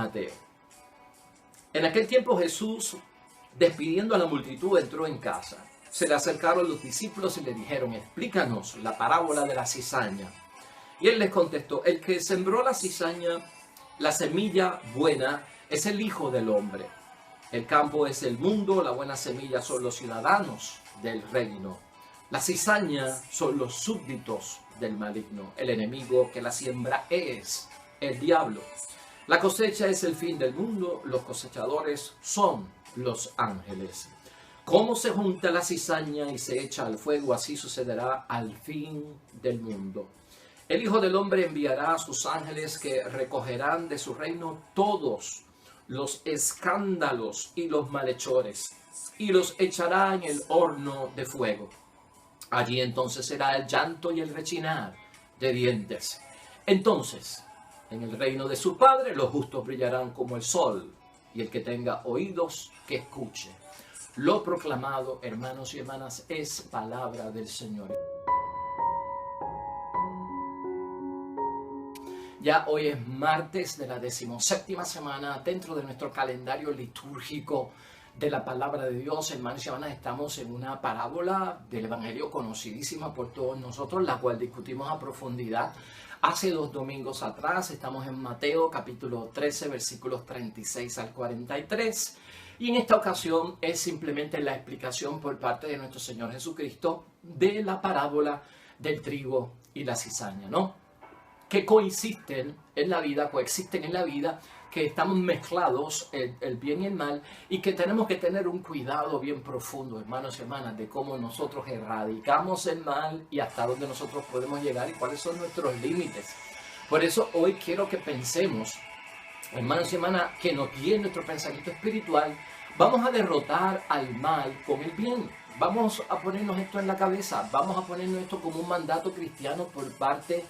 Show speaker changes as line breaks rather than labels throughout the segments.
Mateo. En aquel tiempo Jesús, despidiendo a la multitud, entró en casa. Se le acercaron los discípulos y le dijeron: explícanos la parábola de la cizaña. Y él les contestó: el que sembró la cizaña, la semilla buena, es el Hijo del Hombre. El campo es el mundo, la buena semilla son los ciudadanos del reino. La cizaña son los súbditos del maligno. El enemigo que la siembra es el diablo. La cosecha es el fin del mundo, los cosechadores son los ángeles. Como se junta la cizaña y se echa al fuego, así sucederá al fin del mundo. El Hijo del Hombre enviará a sus ángeles que recogerán de su reino todos los escándalos y los malhechores y los echará en el horno de fuego. Allí entonces será el llanto y el rechinar de dientes. Entonces, en el reino de su Padre, los justos brillarán como el sol, y el que tenga oídos, que escuche. Lo proclamado, hermanos y hermanas, es palabra del Señor. Ya hoy es martes de la 17ª semana dentro de nuestro calendario litúrgico de la palabra de Dios. Hermanos y hermanas, estamos en una parábola del Evangelio conocidísima por todos nosotros, la cual discutimos a profundidad hace 2 domingos atrás. Estamos en Mateo capítulo 13, versículos 36 al 43. Y en esta ocasión es simplemente la explicación por parte de nuestro Señor Jesucristo de la parábola del trigo y la cizaña, ¿no? Que coexisten en la vida, que estamos mezclados el bien y el mal, y que tenemos que tener un cuidado bien profundo, hermanos y hermanas, de cómo nosotros erradicamos el mal y hasta dónde nosotros podemos llegar y cuáles son nuestros límites. Por eso hoy quiero que pensemos, hermanos y hermanas, que nos guíe nuestro pensamiento espiritual. Vamos a derrotar al mal con el bien. Vamos a ponernos esto en la cabeza, vamos a ponernos esto como un mandato cristiano por parte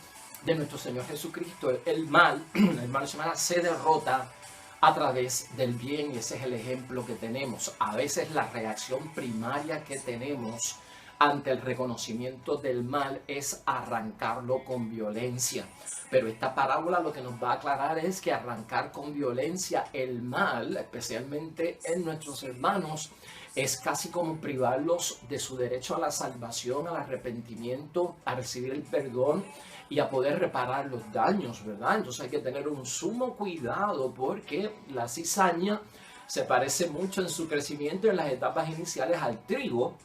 de nuestro Señor Jesucristo. El mal, hermanos y hermanas, se derrota a través del bien, y ese es el ejemplo que tenemos. A veces la reacción primaria que tenemos ante el reconocimiento del mal es arrancarlo con violencia. Pero esta parábola lo que nos va a aclarar es que arrancar con violencia el mal, especialmente en nuestros hermanos, es casi como privarlos de su derecho a la salvación, al arrepentimiento, a recibir el perdón y a poder reparar los daños, ¿verdad? Entonces hay que tener un sumo cuidado, porque la cizaña se parece mucho en su crecimiento en las etapas iniciales al trigo,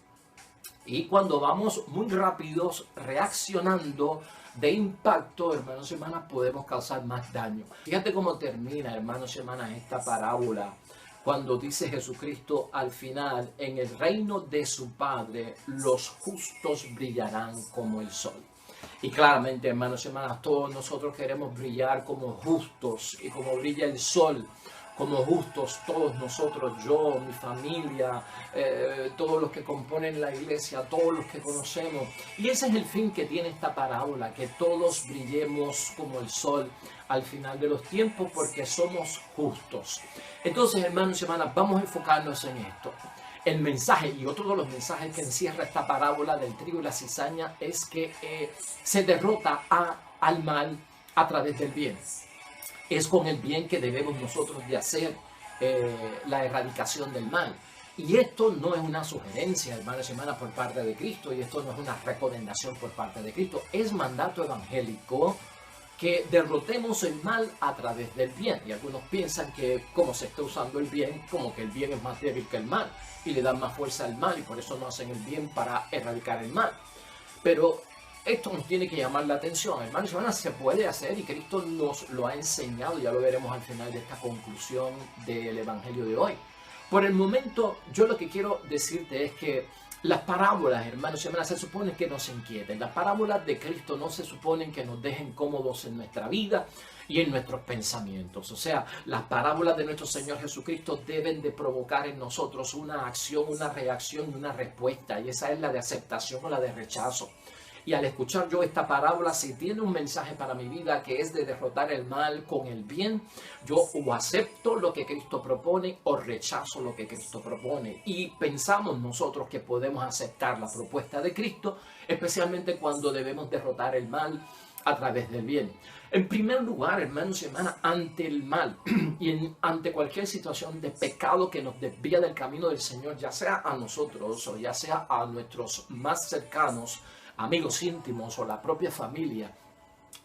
y cuando vamos muy rápidos reaccionando de impacto, hermanos y hermanas, podemos causar más daño. Fíjate cómo termina, hermanos y hermanas, esta parábola cuando dice Jesucristo al final: en el reino de su Padre los justos brillarán como el sol. Y claramente, hermanos y hermanas, todos nosotros queremos brillar como justos, y como brilla el sol, como justos, todos nosotros, yo, mi familia, todos los que componen la iglesia, todos los que conocemos. Y ese es el fin que tiene esta parábola, que todos brillemos como el sol al final de los tiempos, porque somos justos. Entonces, hermanos y hermanas, vamos a enfocarnos en esto. El mensaje, y otro de los mensajes que encierra esta parábola del trigo y la cizaña, es que se derrota al mal a través del bien. Es con el bien que debemos nosotros de hacer la erradicación del mal. Y esto no es una sugerencia, hermanos y hermanas, por parte de Cristo, y esto no es una recomendación por parte de Cristo. Es mandato evangélico que derrotemos el mal a través del bien. Y algunos piensan que como se está usando el bien, como que el bien es más débil que el mal, y le dan más fuerza al mal, y por eso no hacen el bien para erradicar el mal. Pero esto nos tiene que llamar la atención, hermanos y hermanas. Se puede hacer, y Cristo nos lo ha enseñado. Ya lo veremos al final de esta conclusión del Evangelio de hoy. Por el momento, yo lo que quiero decirte es que las parábolas, hermanos y hermanas, se supone que nos inquieten. Las parábolas de Cristo no se suponen que nos dejen cómodos en nuestra vida y en nuestros pensamientos. O sea, las parábolas de nuestro Señor Jesucristo deben de provocar en nosotros una acción, una reacción y una respuesta. Y esa es la de aceptación o la de rechazo. Y al escuchar yo esta parábola, si tiene un mensaje para mi vida que es de derrotar el mal con el bien, yo o acepto lo que Cristo propone o rechazo lo que Cristo propone. Y pensamos nosotros que podemos aceptar la propuesta de Cristo, especialmente cuando debemos derrotar el mal a través del bien. En primer lugar, hermanos y hermanas, ante el mal y ante cualquier situación de pecado que nos desvía del camino del Señor, ya sea a nosotros o ya sea a nuestros más cercanos, amigos íntimos o la propia familia,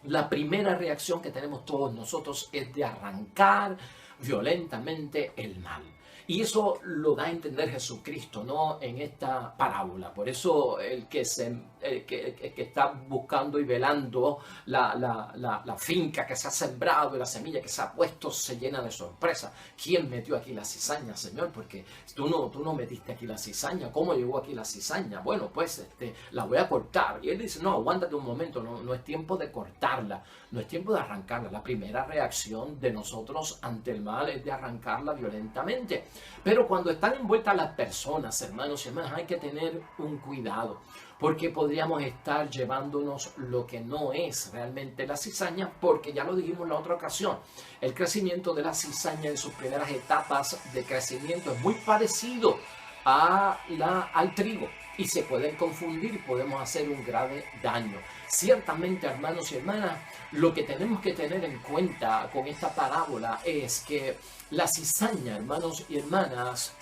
la primera reacción que tenemos todos nosotros es de arrancar violentamente el mal. Y eso lo da a entender Jesucristo, ¿no? En esta parábola. Por eso el que está buscando y velando la finca que se ha sembrado y la semilla que se ha puesto se llena de sorpresa. ¿Quién metió aquí la cizaña, Señor? Porque tú no metiste aquí la cizaña. ¿Cómo llegó aquí la cizaña? Bueno, pues la voy a cortar. Y él dice, no, aguántate un momento, no es tiempo de cortarla, no es tiempo de arrancarla. La primera reacción de nosotros ante el mal es de arrancarla violentamente. Pero cuando están envueltas las personas, hermanos y hermanas, hay que tener un cuidado, porque podríamos estar llevándonos lo que no es realmente la cizaña, porque ya lo dijimos en la otra ocasión, el crecimiento de la cizaña en sus primeras etapas de crecimiento es muy parecido al trigo y se pueden confundir y podemos hacer un grave daño. Ciertamente, hermanos y hermanas, lo que tenemos que tener en cuenta con esta parábola es que la cizaña, hermanos y hermanas,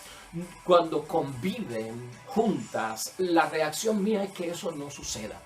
cuando conviven juntas, la reacción mía es que eso no suceda.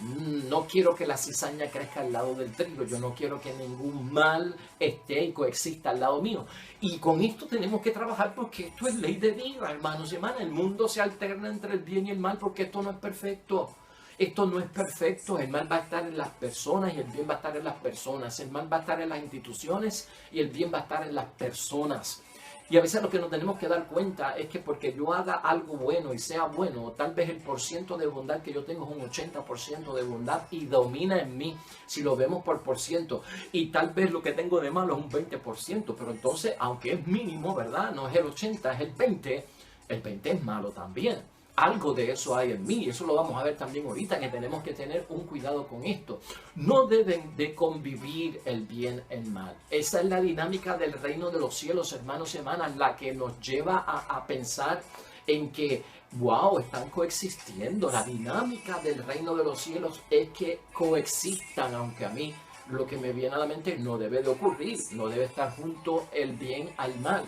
No quiero que la cizaña crezca al lado del trigo, yo no quiero que ningún mal esté y coexista al lado mío. Y con esto tenemos que trabajar porque esto es ley de vida, hermanos y hermanas. El mundo se alterna entre el bien y el mal porque esto no es perfecto. Esto no es perfecto, el mal va a estar en las personas y el bien va a estar en las personas. El mal va a estar en las instituciones y el bien va a estar en las personas. Y a veces lo que nos tenemos que dar cuenta es que porque yo haga algo bueno y sea bueno, tal vez el porciento de bondad que yo tengo es un 80% de bondad y domina en mí, si lo vemos por ciento. Y tal vez lo que tengo de malo es un 20%, pero entonces, aunque es mínimo, ¿verdad? No es el 80, es el 20 es malo también. Algo de eso hay en mí, y eso lo vamos a ver también ahorita, que tenemos que tener un cuidado con esto. No deben de convivir el bien y el mal. Esa es la dinámica del reino de los cielos, hermanos y hermanas, la que nos lleva a pensar en que, wow, están coexistiendo. La dinámica del reino de los cielos es que coexistan, aunque a mí lo que me viene a la mente no debe de ocurrir, no debe estar junto el bien al mal.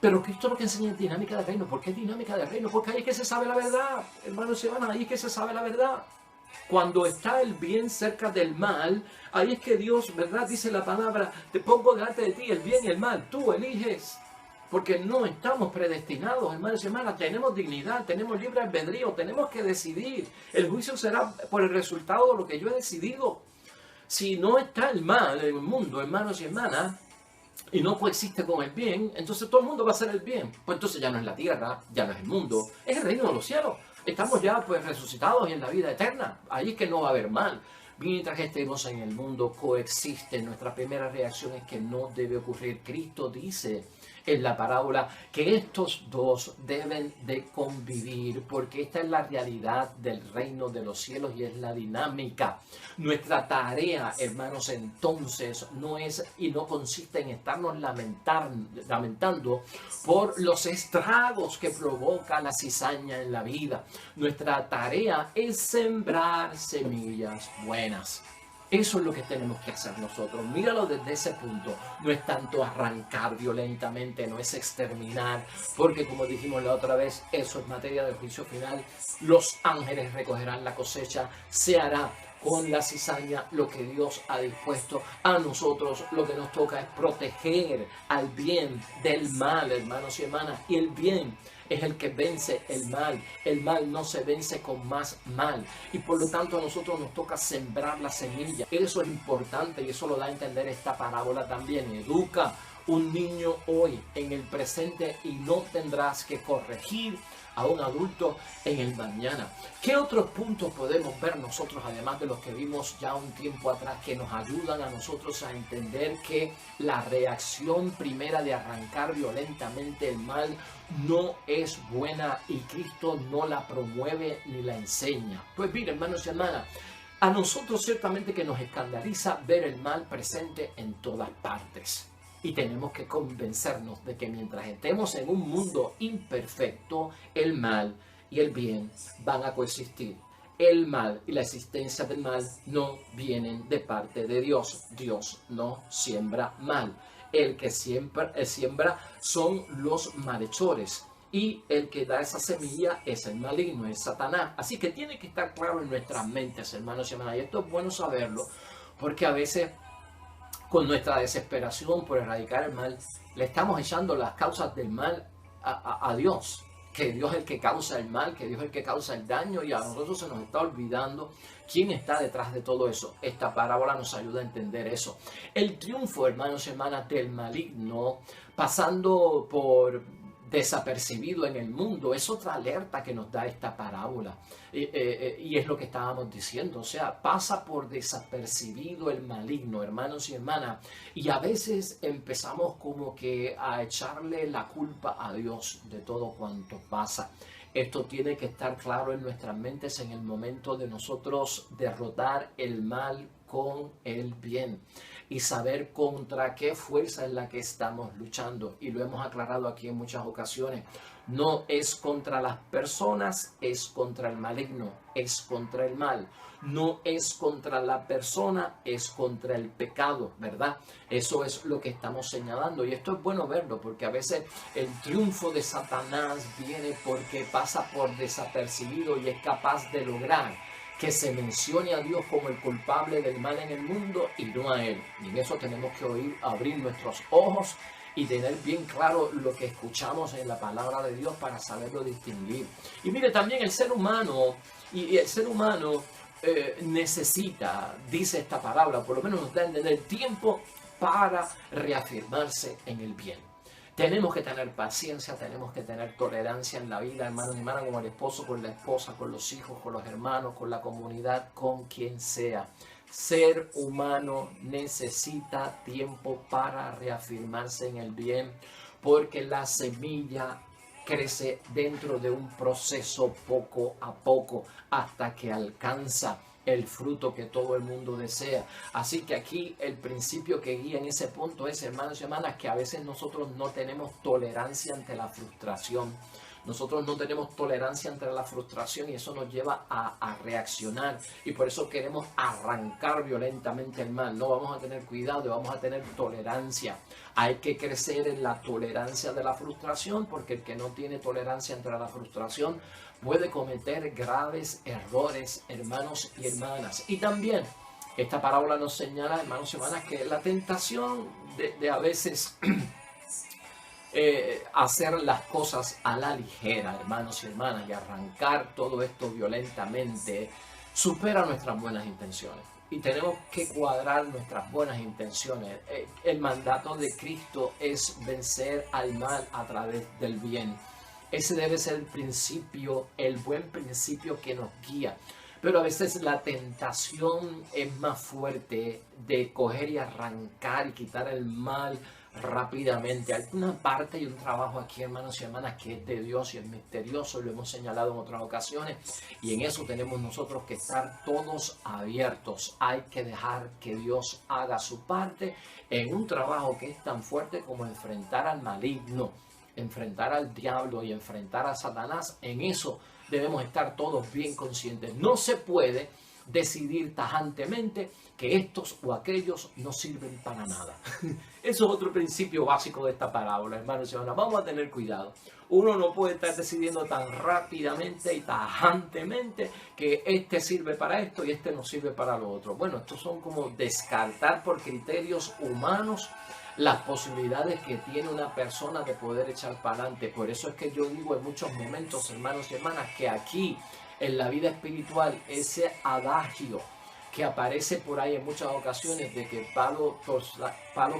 Pero Cristo lo que enseña es dinámica del reino. ¿Por qué es dinámica del reino? Porque ahí es que se sabe la verdad, hermanos y hermanas, ahí es que se sabe la verdad. Cuando está el bien cerca del mal, ahí es que Dios, ¿verdad? Dice la palabra, te pongo delante de ti el bien y el mal, tú eliges. Porque no estamos predestinados, hermanos y hermanas, tenemos dignidad, tenemos libre albedrío, tenemos que decidir. El juicio será por el resultado de lo que yo he decidido. Si no está el mal en el mundo, hermanos y hermanas, y no coexiste con el bien, entonces todo el mundo va a hacer el bien. Pues entonces ya no es la tierra, ya no es el mundo, es el reino de los cielos. Estamos ya pues resucitados y en la vida eterna. Ahí es que no va a haber mal. Mientras estemos en el mundo, coexiste. Nuestra primera reacción es que no debe ocurrir. Cristo dice en la parábola que estos dos deben de convivir, porque esta es la realidad del reino de los cielos y es la dinámica. Nuestra tarea, hermanos, entonces no es y no consiste en estarnos lamentando por los estragos que provoca la cizaña en la vida. Nuestra tarea es sembrar semillas buenas. Eso es lo que tenemos que hacer nosotros. Míralo desde ese punto. No es tanto arrancar violentamente, no es exterminar, porque como dijimos la otra vez, eso es materia del juicio final. Los ángeles recogerán la cosecha, se hará con la cizaña lo que Dios ha dispuesto. A nosotros lo que nos toca es proteger al bien del mal, hermanos y hermanas, y el bien es el que vence el mal. El mal no se vence con más mal. Y por lo tanto a nosotros nos toca sembrar la semilla. Eso es importante y eso lo da a entender esta parábola también. Educa un niño hoy en el presente y no tendrás que corregir a un adulto en el mañana. ¿Qué otros puntos podemos ver nosotros, además de los que vimos ya un tiempo atrás, que nos ayudan a nosotros a entender que la reacción primera de arrancar violentamente el mal no es buena y Cristo no la promueve ni la enseña? Pues mire, hermanos y hermanas, a nosotros ciertamente que nos escandaliza ver el mal presente en todas partes. Y tenemos que convencernos de que mientras estemos en un mundo imperfecto, el mal y el bien van a coexistir. el mal y la existencia del mal no vienen de parte de Dios. Dios no siembra mal. El que siembra son los malhechores. Y el que da esa semilla es el maligno, es Satanás. Así que tiene que estar claro en nuestras mentes, hermanos y hermanas. Y esto es bueno saberlo, porque a veces con nuestra desesperación por erradicar el mal, le estamos echando las causas del mal a Dios. Que Dios es el que causa el mal, que Dios es el que causa el daño, y a nosotros se nos está olvidando quién está detrás de todo eso. Esta parábola nos ayuda a entender eso. El triunfo, hermanos y hermanas, del maligno, pasando por desapercibido en el mundo, es otra alerta que nos da esta parábola. Y es lo que estábamos diciendo, o sea, pasa por desapercibido el maligno, hermanos y hermanas, y a veces empezamos como que a echarle la culpa a Dios de todo cuanto pasa. Esto tiene que estar claro en nuestras mentes en el momento de nosotros derrotar el mal con el bien y saber contra qué fuerza es la que estamos luchando. Y lo hemos aclarado aquí en muchas ocasiones. No es contra las personas, es contra el maligno, es contra el mal. No es contra la persona, es contra el pecado, ¿verdad? Eso es lo que estamos señalando. Y esto es bueno verlo, porque a veces el triunfo de Satanás viene porque pasa por desapercibido y es capaz de lograr que se mencione a Dios como el culpable del mal en el mundo y no a Él. Y en eso tenemos que abrir nuestros ojos y tener bien claro lo que escuchamos en la palabra de Dios para saberlo distinguir. Y mire, también el ser humano, y el ser humano necesita, dice esta palabra, por lo menos nos da a entender, tiempo para reafirmarse en el bien. Tenemos que tener paciencia, tenemos que tener tolerancia en la vida, hermanos y hermanas, como el esposo con la esposa, con los hijos, con los hermanos, con la comunidad, con quien sea. Ser humano necesita tiempo para reafirmarse en el bien, porque la semilla crece dentro de un proceso poco a poco hasta que alcanza el fruto que todo el mundo desea. Así que aquí el principio que guía en ese punto es, hermanos y hermanas, que a veces nosotros no tenemos tolerancia ante la frustración. Nosotros no tenemos tolerancia ante la frustración y eso nos lleva a reaccionar, y por eso queremos arrancar violentamente el mal. No vamos a tener cuidado, vamos a tener tolerancia. Hay que crecer en la tolerancia de la frustración, porque el que no tiene tolerancia ante la frustración puede cometer graves errores, hermanos y hermanas. Y también esta parábola nos señala, hermanos y hermanas, que la tentación de a veces hacer las cosas a la ligera, hermanos y hermanas, y arrancar todo esto violentamente, supera nuestras buenas intenciones. Y tenemos que cuadrar nuestras buenas intenciones. El mandato de Cristo es vencer al mal a través del bien. Ese debe ser el principio, el buen principio que nos guía. Pero a veces la tentación es más fuerte de coger y arrancar y quitar el mal rápidamente. Hay una parte y un trabajo aquí, hermanos y hermanas, que es de Dios y es misterioso, lo hemos señalado en otras ocasiones, y en eso tenemos nosotros que estar todos abiertos. Hay que dejar que Dios haga su parte en un trabajo que es tan fuerte como enfrentar al maligno, enfrentar al diablo y enfrentar a Satanás. En eso debemos estar todos bien conscientes. No se puede decidir tajantemente que estos o aquellos no sirven para nada. Eso es otro principio básico de esta parábola, hermanos y hermanas. Vamos a tener cuidado. Uno no puede estar decidiendo tan rápidamente y tajantemente que este sirve para esto y este no sirve para lo otro. Bueno, estos son como descartar por criterios humanos las posibilidades que tiene una persona de poder echar para adelante. Por eso es que yo digo en muchos momentos, hermanos y hermanas, que aquí en la vida espiritual ese adagio que aparece por ahí en muchas ocasiones de que palo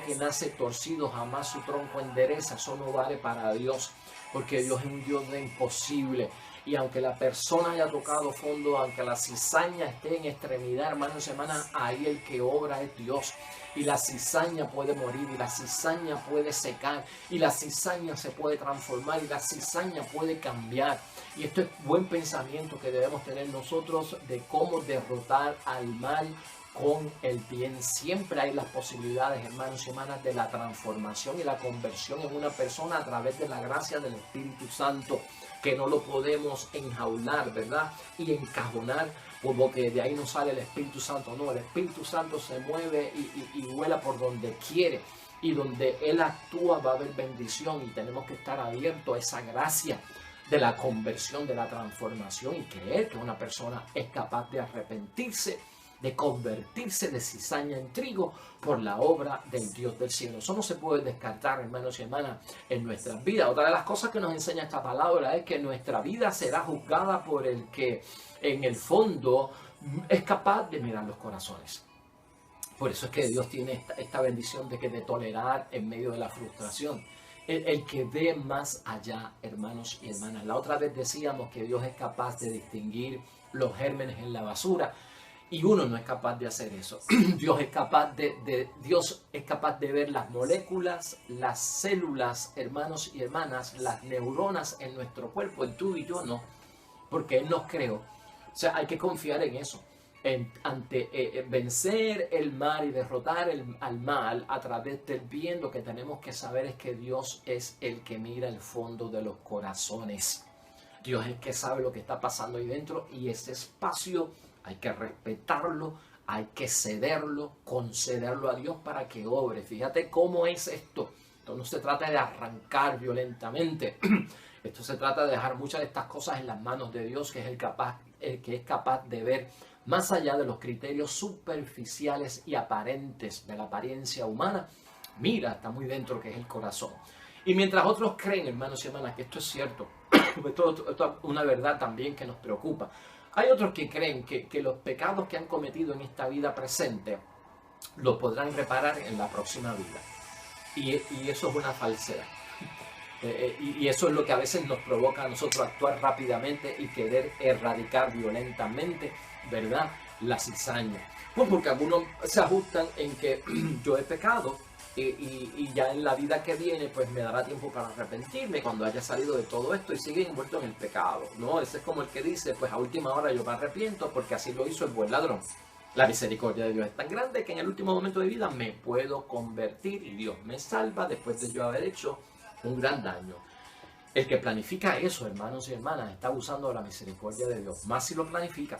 que nace torcido jamás su tronco endereza, eso no vale para Dios, porque Dios es un Dios de imposible. Y aunque la persona haya tocado fondo, aunque la cizaña esté en extremidad, hermanos y hermanas, ahí el que obra es Dios. Y la cizaña puede morir, y la cizaña puede secar, y la cizaña se puede transformar, y la cizaña puede cambiar. Y esto es buen pensamiento que debemos tener nosotros de cómo derrotar al mal con el bien. Siempre hay las posibilidades, hermanos y hermanas, de la transformación y la conversión en una persona a través de la gracia del Espíritu Santo, que no lo podemos enjaular, ¿verdad? Y encajonar, como que de ahí no sale el Espíritu Santo. No, el Espíritu Santo se mueve y vuela por donde quiere. Y donde Él actúa va a haber bendición, y tenemos que estar abiertos a esa gracia de la conversión, de la transformación, y creer que una persona es capaz de arrepentirse, de convertirse de cizaña en trigo por la obra del Dios del cielo. Eso no se puede descartar, hermanos y hermanas, en nuestras vidas. Otra de las cosas que nos enseña esta palabra es que nuestra vida será juzgada por el que en el fondo es capaz de mirar los corazones. Por eso es que Dios tiene esta bendición de tolerar en medio de la frustración. El que ve más allá, hermanos y hermanas. La otra vez decíamos que Dios es capaz de distinguir los gérmenes en la basura, y uno no es capaz de hacer eso. Dios es capaz de ver las moléculas, las células, hermanos y hermanas, las neuronas en nuestro cuerpo, y tú y yo no, porque Él nos creó. O sea, hay que confiar en eso. Vencer el mal y derrotar al mal a través del bien, lo que tenemos que saber es que Dios es el que mira el fondo de los corazones. Dios es el que sabe lo que está pasando ahí dentro, y ese espacio hay que respetarlo, hay que cederlo, concederlo a Dios para que obre. Fíjate cómo es esto. Esto no se trata de arrancar violentamente. Esto se trata de dejar muchas de estas cosas en las manos de Dios, que es el que es capaz de ver más allá de los criterios superficiales y aparentes de la apariencia humana. Mira, está muy dentro, que es el corazón. Y mientras otros creen, hermanos y hermanas, que esto es cierto, esto es una verdad también que nos preocupa, hay otros que creen que los pecados que han cometido en esta vida presente los podrán reparar en la próxima vida. Y eso es una falsedad. Y eso es lo que a veces nos provoca a nosotros actuar rápidamente y querer erradicar violentamente, ¿verdad?, la cizaña. Pues porque algunos se ajustan en que yo he pecado y ya en la vida que viene pues me dará tiempo para arrepentirme cuando haya salido de todo esto, y sigue envuelto en el pecado, ¿no? Ese es como el que dice, pues a última hora yo me arrepiento porque así lo hizo el buen ladrón. La misericordia de Dios es tan grande que en el último momento de vida me puedo convertir y Dios me salva después de yo haber hecho un gran daño. El que planifica eso, hermanos y hermanas, está abusando de la misericordia de Dios. Más si lo planifica,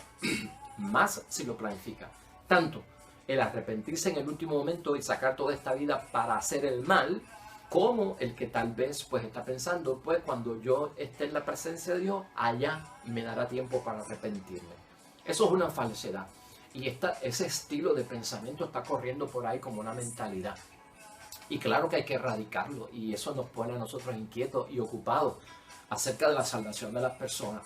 más si lo planifica. Tanto el arrepentirse en el último momento y sacar toda esta vida para hacer el mal, como el que tal vez pues está pensando, pues cuando yo esté en la presencia de Dios, allá me dará tiempo para arrepentirme. Eso es una falsedad. Y ese estilo de pensamiento está corriendo por ahí como una mentalidad. Y claro que hay que erradicarlo, y eso nos pone a nosotros inquietos y ocupados acerca de la salvación de las personas.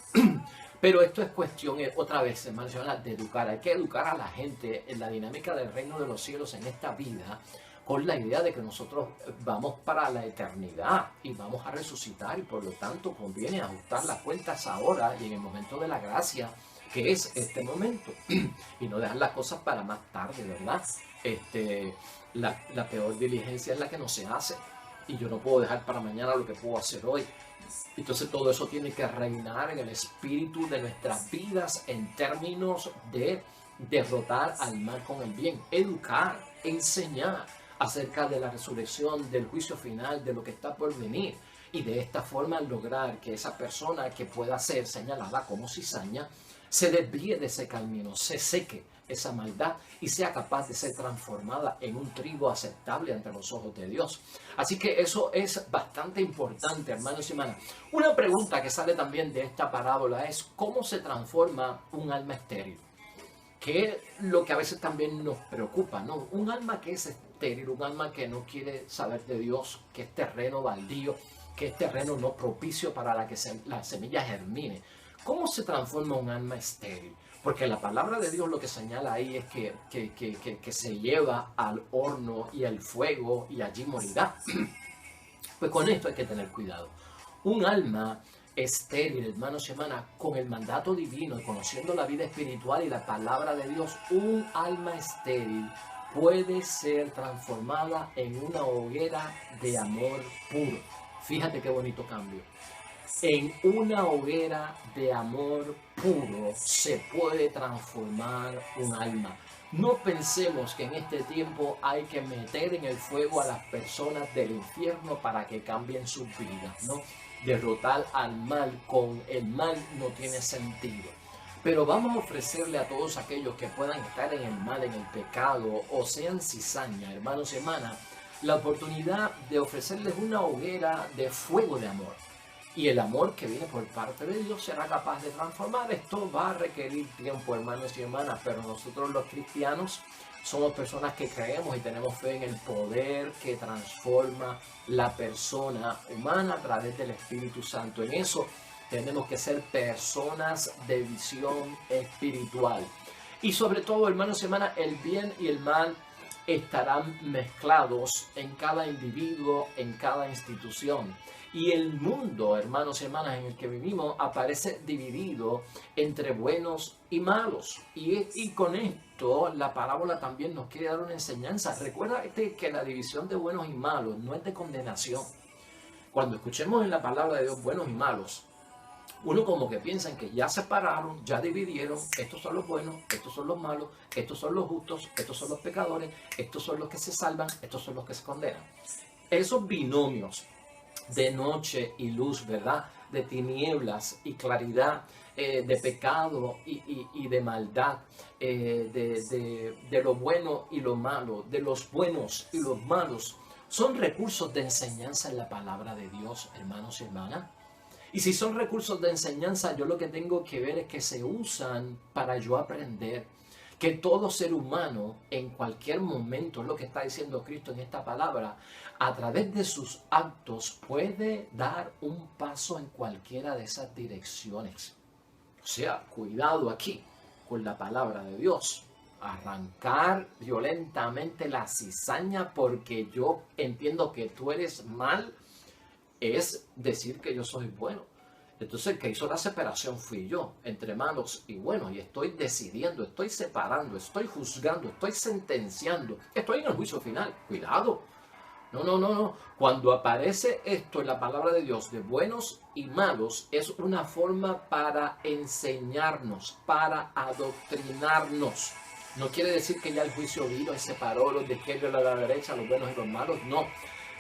Pero esto es cuestión, otra vez, hermanos, de educar. Hay que educar a la gente en la dinámica del reino de los cielos en esta vida, con la idea de que nosotros vamos para la eternidad y vamos a resucitar, y por lo tanto conviene ajustar las cuentas ahora y en el momento de la gracia, que es este momento, y no dejar las cosas para más tarde, ¿verdad? La peor diligencia es la que no se hace, y yo no puedo dejar para mañana lo que puedo hacer hoy. Entonces todo eso tiene que reinar en el espíritu de nuestras vidas en términos de derrotar al mal con el bien, educar, enseñar acerca de la resurrección, del juicio final, de lo que está por venir, y de esta forma lograr que esa persona que pueda ser señalada como cizaña se desvíe de ese camino, se seque esa maldad y sea capaz de ser transformada en un trigo aceptable ante los ojos de Dios. Así que eso es bastante importante, hermanos y hermanas. Una pregunta que sale también de esta parábola es: ¿cómo se transforma un alma estéril? Que es lo que a veces también nos preocupa, ¿no? Un alma que es estéril, un alma que no quiere saber de Dios, que es terreno baldío, que es terreno no propicio para que la semilla germine. ¿Cómo se transforma un alma estéril? Porque la palabra de Dios lo que señala ahí es que se lleva al horno y al fuego y allí morirá. Pues con esto hay que tener cuidado. Un alma estéril, hermanos y hermanas, con el mandato divino y conociendo la vida espiritual y la palabra de Dios, un alma estéril puede ser transformada en una hoguera de amor puro. Fíjate qué bonito cambio. En una hoguera de amor puro se puede transformar un alma. No pensemos que en este tiempo hay que meter en el fuego a las personas del infierno para que cambien sus vidas, ¿no? Derrotar al mal con el mal no tiene sentido. Pero vamos a ofrecerle a todos aquellos que puedan estar en el mal, en el pecado, o sean cizaña, hermanos y hermanas, la oportunidad de ofrecerles una hoguera de fuego de amor. Y el amor que viene por parte de Dios será capaz de transformar. Esto va a requerir tiempo, hermanos y hermanas, pero nosotros los cristianos somos personas que creemos y tenemos fe en el poder que transforma la persona humana a través del Espíritu Santo. En eso tenemos que ser personas de visión espiritual. Y sobre todo, hermanos y hermanas, el bien y el mal estarán mezclados en cada individuo, en cada institución. Y el mundo, hermanos y hermanas, en el que vivimos aparece dividido entre buenos y malos. Y con esto la parábola también nos quiere dar una enseñanza. Recuerda que la división de buenos y malos no es de condenación. Cuando escuchemos en la palabra de Dios buenos y malos, uno como que piensa en que ya separaron, ya dividieron, estos son los buenos, estos son los malos, estos son los justos, estos son los pecadores, estos son los que se salvan, estos son los que se condenan. Esos binomios de noche y luz, ¿verdad? De tinieblas y claridad, de pecado y de maldad, de lo bueno y lo malo, de los buenos y los malos, son recursos de enseñanza en la palabra de Dios, hermanos y hermanas. Y si son recursos de enseñanza, yo lo que tengo que ver es que se usan para yo aprender. Que todo ser humano en cualquier momento, es lo que está diciendo Cristo en esta palabra, a través de sus actos puede dar un paso en cualquiera de esas direcciones. O sea, cuidado aquí con la palabra de Dios. Arrancar violentamente la cizaña porque yo entiendo que tú eres mal es decir que yo soy bueno. Entonces el que hizo la separación fui yo, entre malos y buenos, y estoy decidiendo, estoy separando, estoy juzgando, estoy sentenciando, estoy en el juicio final. Cuidado. No. Cuando aparece esto en la palabra de Dios de buenos y malos, es una forma para enseñarnos, para adoctrinarnos. No quiere decir que ya el juicio vino y separó los de izquierda y de la derecha, los buenos y los malos. No.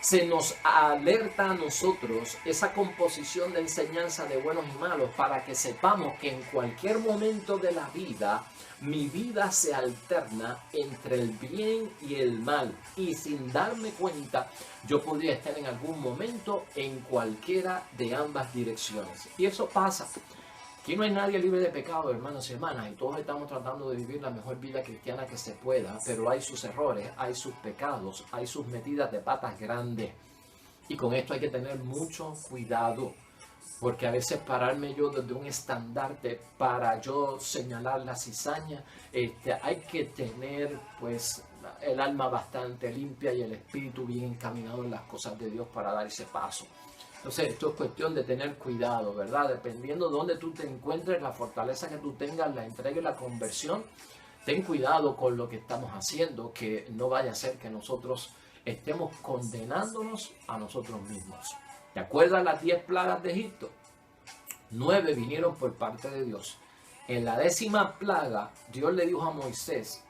Se nos alerta a nosotros esa composición de enseñanza de buenos y malos para que sepamos que en cualquier momento de la vida, mi vida se alterna entre el bien y el mal. Y sin darme cuenta, yo podría estar en algún momento en cualquiera de ambas direcciones. Y eso pasa. Aquí no hay nadie libre de pecado, hermanos y hermanas, y todos estamos tratando de vivir la mejor vida cristiana que se pueda, pero hay sus errores, hay sus pecados, hay sus metidas de patas grandes. Y con esto hay que tener mucho cuidado, porque a veces pararme yo desde un estandarte para yo señalar la cizaña, hay que tener pues el alma bastante limpia y el espíritu bien encaminado en las cosas de Dios para dar ese paso. Entonces, esto es cuestión de tener cuidado, ¿verdad? Dependiendo de dónde tú te encuentres, la fortaleza que tú tengas, la entrega y la conversión, ten cuidado con lo que estamos haciendo, que no vaya a ser que nosotros estemos condenándonos a nosotros mismos. ¿Te acuerdas las 10 plagas de Egipto? 9 vinieron por parte de Dios. En la 10ª plaga, Dios le dijo a Moisés,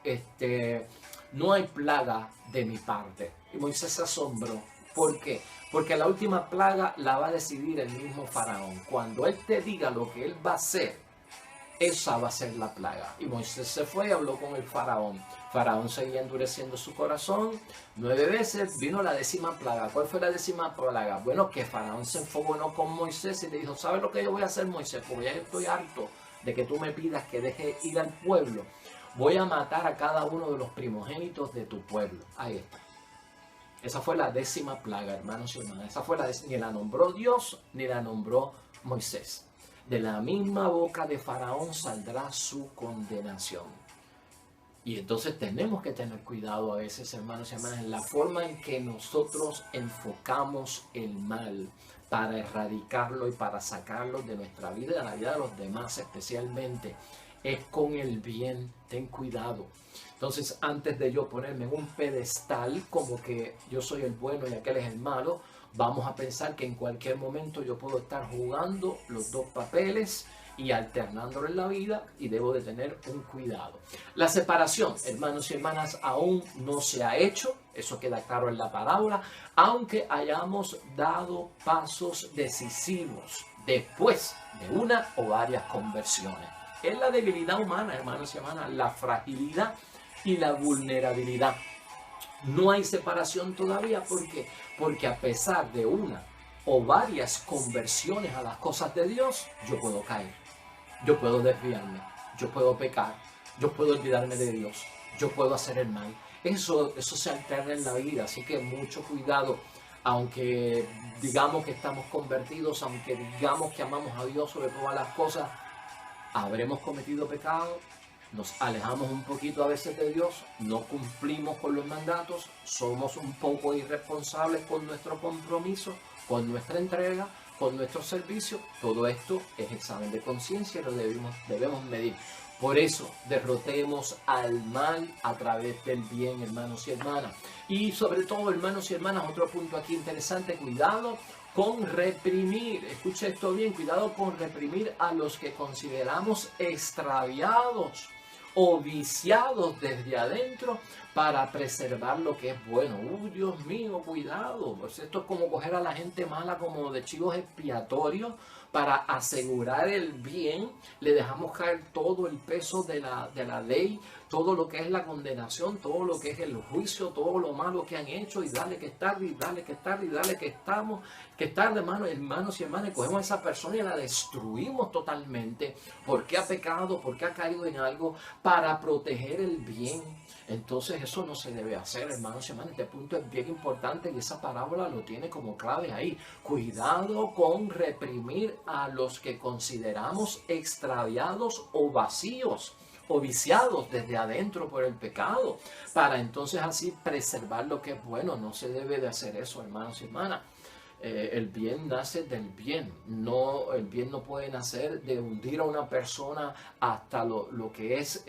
no hay plaga de mi parte. Y Moisés se asombró. ¿Por qué? Porque la última plaga la va a decidir el mismo faraón. Cuando él te diga lo que él va a hacer, esa va a ser la plaga. Y Moisés se fue y habló con el faraón. Faraón seguía endureciendo su corazón. 9 veces vino la 10ª plaga. ¿Cuál fue la 10ª plaga? Bueno, que Faraón se enfogonó con Moisés y le dijo, ¿sabes lo que yo voy a hacer, Moisés? Porque ya estoy harto de que tú me pidas que deje ir al pueblo. Voy a matar a cada uno de los primogénitos de tu pueblo. Ahí está. Esa fue la 10ª plaga, hermanos y hermanas. Esa fue ni la nombró Dios, ni la nombró Moisés. De la misma boca de Faraón saldrá su condenación. Y entonces tenemos que tener cuidado a veces, hermanos y hermanas, en la forma en que nosotros enfocamos el mal para erradicarlo y para sacarlo de nuestra vida y de la vida de los demás especialmente. Es con el bien, ten cuidado. Entonces, antes de yo ponerme en un pedestal como que yo soy el bueno y aquel es el malo, vamos a pensar que en cualquier momento yo puedo estar jugando los dos papeles y alternándolo en la vida, y debo de tener un cuidado. La separación, hermanos y hermanas, aún no se ha hecho, eso queda claro en la parábola, aunque hayamos dado pasos decisivos después de una o varias conversiones. Es la debilidad humana, hermanos y hermanas, la fragilidad y la vulnerabilidad. No hay separación todavía, ¿por qué? Porque a pesar de una o varias conversiones a las cosas de Dios, yo puedo caer, yo puedo desviarme, yo puedo pecar, yo puedo olvidarme de Dios, yo puedo hacer el mal. Eso se alterna en la vida, así que mucho cuidado. Aunque digamos que estamos convertidos, aunque digamos que amamos a Dios sobre todas las cosas, habremos cometido pecado, nos alejamos un poquito a veces de Dios, no cumplimos con los mandatos, somos un poco irresponsables con nuestro compromiso, con nuestra entrega, con nuestro servicio. Todo esto es examen de conciencia y lo debemos medir. Por eso, derrotemos al mal a través del bien, hermanos y hermanas. Y sobre todo, hermanos y hermanas, otro punto aquí interesante, cuidado con reprimir, escuche esto bien, cuidado con reprimir a los que consideramos extraviados o viciados desde adentro para preservar lo que es bueno. Dios mío, cuidado. Pues esto es como coger a la gente mala como de chivos expiatorios para asegurar el bien. Le dejamos caer todo el peso de la ley, todo lo que es la condenación, todo lo que es el juicio, todo lo malo que han hecho, y dale que es tarde, y dale que es tarde, y dale que es tarde, hermanos y hermanas, y cogemos a esa persona y la destruimos totalmente porque ha pecado, porque ha caído en algo, para proteger el bien. Entonces eso no se debe hacer, hermanos y hermanas. Este punto es bien importante y esa parábola lo tiene como clave ahí. Cuidado con reprimir a los que consideramos extraviados o vacíos o viciados desde adentro por el pecado, para entonces así preservar lo que es bueno. No se debe de hacer eso, hermanos y hermanas. El bien nace del bien. No, el bien no puede nacer de hundir a una persona hasta lo que es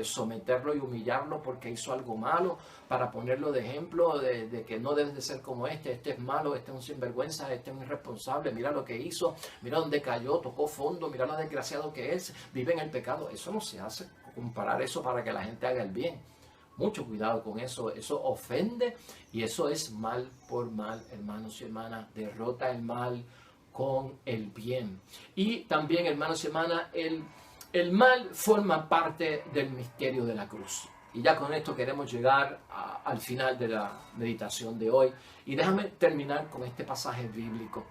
someterlo y humillarlo porque hizo algo malo, para ponerlo de ejemplo de que no debes de ser como este es malo, este es un sinvergüenza, este es un irresponsable, mira lo que hizo, mira dónde cayó, tocó fondo, mira lo desgraciado que es, vive en el pecado. Eso no se hace, comparar eso para que la gente haga el bien. Mucho cuidado con eso, eso ofende y eso es mal por mal, hermanos y hermanas. Derrota el mal con el bien. Y también, hermanos y hermanas, el mal forma parte del misterio de la cruz. Y ya con esto queremos llegar al final de la meditación de hoy. Y déjame terminar con este pasaje bíblico.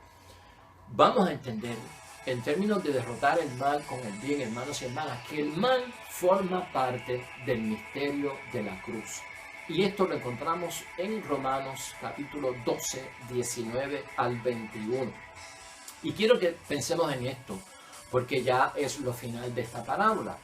Vamos a entender, en términos de derrotar el mal con el bien, hermanos y hermanas, que el mal forma parte del misterio de la cruz. Y esto lo encontramos en Romanos capítulo 12, 19 al 21. Y quiero que pensemos en esto, porque ya es lo final de esta parábola.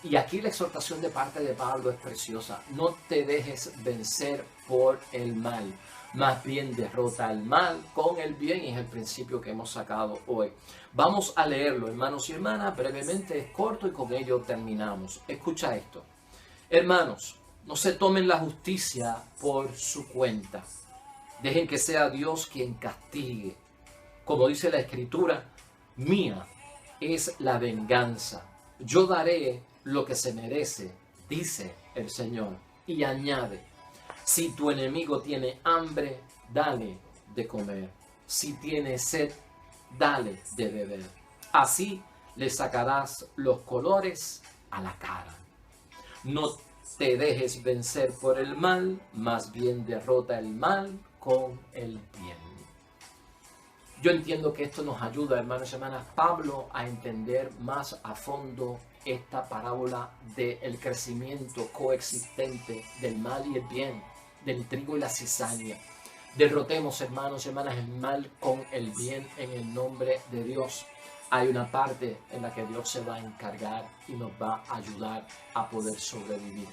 Y aquí la exhortación de parte de Pablo es preciosa. No te dejes vencer por el mal, más bien derrota el mal con el bien, y es el principio que hemos sacado hoy. Vamos a leerlo, hermanos y hermanas, brevemente, es corto y con ello terminamos. Escucha esto. Hermanos, no se tomen la justicia por su cuenta. Dejen que sea Dios quien castigue. Como dice la Escritura, mía es la venganza. Yo daré lo que se merece, dice el Señor. Y añade, si tu enemigo tiene hambre, dale de comer. Si tiene sed, dale de beber. Así le sacarás los colores a la cara. No te dejes vencer por el mal, más bien derrota el mal con el bien. Yo entiendo que esto nos ayuda, hermanos y hermanas, Pablo, a entender más a fondo esta parábola del crecimiento coexistente del mal y el bien, del trigo y la cizaña. Derrotemos, hermanos y hermanas, el mal con el bien en el nombre de Dios. Hay una parte en la que Dios se va a encargar y nos va a ayudar a poder sobrevivir.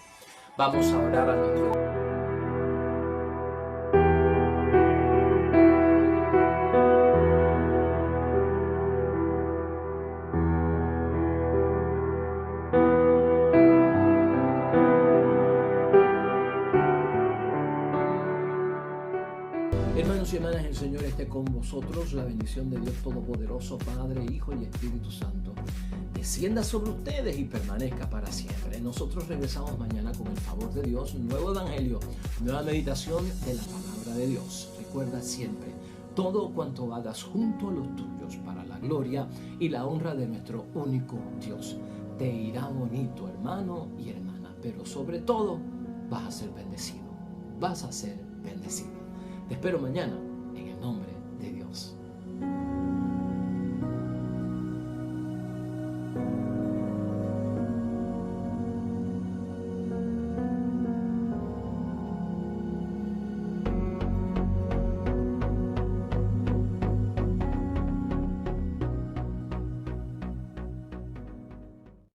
Vamos a orar a nuestro
paz del Señor esté con vosotros. La bendición de Dios Todopoderoso, Padre, Hijo y Espíritu Santo, descienda sobre ustedes y permanezca para siempre. Nosotros regresamos mañana con el favor de Dios, un nuevo evangelio, nueva meditación de la palabra de Dios. Recuerda siempre, todo cuanto hagas junto a los tuyos para la gloria y la honra de nuestro único Dios. Te irá bonito, hermano y hermana, pero sobre todo vas a ser bendecido. Vas a ser bendecido. Te espero mañana en el nombre de Dios.